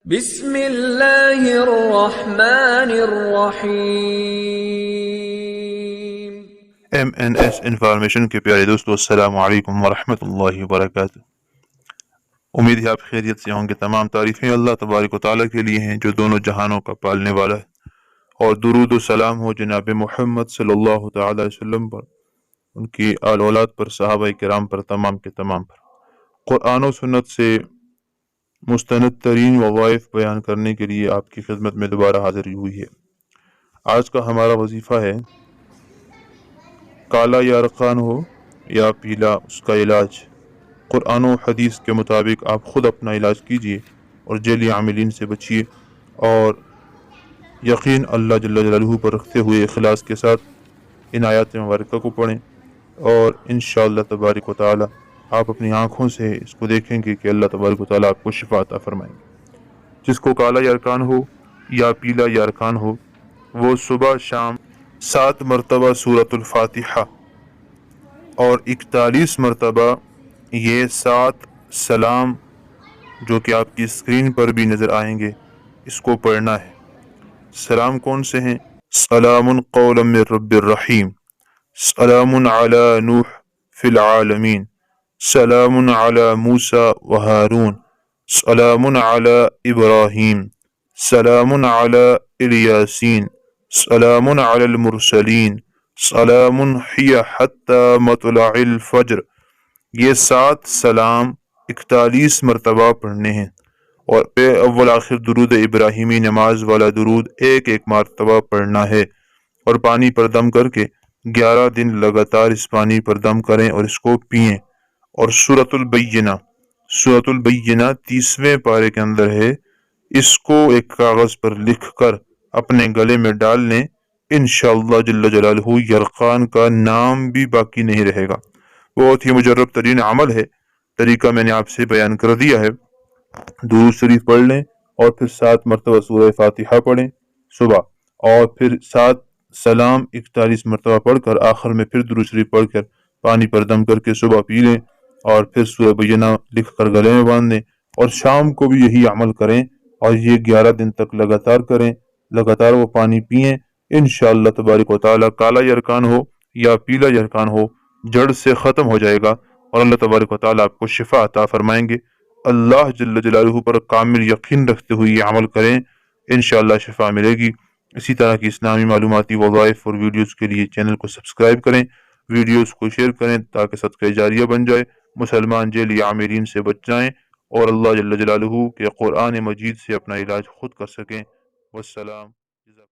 بسم اللہ الرحمن الرحیم۔ MNS انفارمیشن کے پیارے دوستو، السلام علیکم ورحمۃ اللہ وبرکاتہ۔ امید ہے آپ خیریت سے ہوں گے۔ تمام تعریفیں اللہ تبارک و تعالیٰ کے لیے ہیں جو دونوں جہانوں کا پالنے والا ہے، اور درود و سلام ہو جناب محمد صلی اللہ تعالی علیہ وسلم پر، ان کی آل اولاد پر، صحابہ کرام پر، تمام کے تمام پر۔ قرآن و سنت سے مستند ترین وظائف بیان کرنے کے لیے آپ کی خدمت میں دوبارہ حاضر ہوئی ہے۔ آج کا ہمارا وظیفہ ہے کالا یرقان ہو یا پیلا، اس کا علاج۔ قرآن و حدیث کے مطابق آپ خود اپنا علاج کیجئے اور جعلی عاملین سے بچیے، اور یقین اللہ جل جلالہ پر رکھتے ہوئے اخلاص کے ساتھ ان آیات مبارکہ کو پڑھیں، اور انشاءاللہ تبارک و تعالی آپ اپنی آنکھوں سے اس کو دیکھیں گے کہ اللہ تبارک و تعالی آپ کو شفا عطا فرمائیں گے۔ جس کو کالا یرقان ہو یا پیلا یرقان ہو، وہ صبح شام 7 مرتبہ سورۃ الفاتحہ اور 41 مرتبہ یہ 7 سلام جو کہ آپ کی اسکرین پر بھی نظر آئیں گے، اس کو پڑھنا ہے۔ سلام کون سے ہیں؟ سلام قولا من رب الرحیم، سلام علی نوح فی العالمین، سلام علی موسیٰ و ہارون، سلام علی ابراہیم، سلام علی الیاسین، سلام علی المرسلین، سلام ہی حتی مطلع الفجر۔ یہ 7 سلام 41 مرتبہ پڑھنے ہیں، اور اول آخر درود ابراہیمی نماز والا درود ایک مرتبہ پڑھنا ہے، اور پانی پر دم کر کے 11 دن لگاتار اس پانی پر دم کریں اور اس کو پئیں۔ اور سورۃ البینہ 30ویں پارے کے اندر ہے، اس کو ایک کاغذ پر لکھ کر اپنے گلے میں ڈال لیں، انشاءاللہ جل جلالہ یرقان کا نام بھی باقی نہیں رہے گا۔ بہت ہی مجرب ترین عمل ہے، طریقہ میں نے آپ سے بیان کر دیا ہے۔ درود شریف پڑھ لیں، اور پھر 7 مرتبہ سورہ فاتحہ پڑھیں صبح، اور پھر 7 سلام 41 مرتبہ پڑھ کر آخر میں پھر درود شریف پڑھ کر پانی پر دم کر کے صبح پی لیں، اور پھر سورہ بینہ لکھ کر گلے میں باندھ دیں، اور شام کو بھی یہی عمل کریں، اور یہ 11 دن تک لگاتار کریں، لگاتار وہ پانی پئیں۔ انشاءاللہ تبارک و تعالی کالا یرقان ہو یا پیلا یرقان ہو، جڑ سے ختم ہو جائے گا، اور اللہ تبارک و تعالی آپ کو شفا عطا فرمائیں گے۔ اللہ جل جلالہ پر کامل یقین رکھتے ہوئے یہ عمل کریں، انشاءاللہ شفا ملے گی۔ اسی طرح کی اسلامی معلوماتی وظائف اور ویڈیوز کے لیے چینل کو سبسکرائب کریں، ویڈیوز کو شیئر کریں تاکہ صدقہ جاریہ بن جائے، مسلمان جعلی عاملین سے بچ جائیں، اور اللہ جل جلالہ کے قرآن مجید سے اپنا علاج خود کر سکیں۔ والسلام۔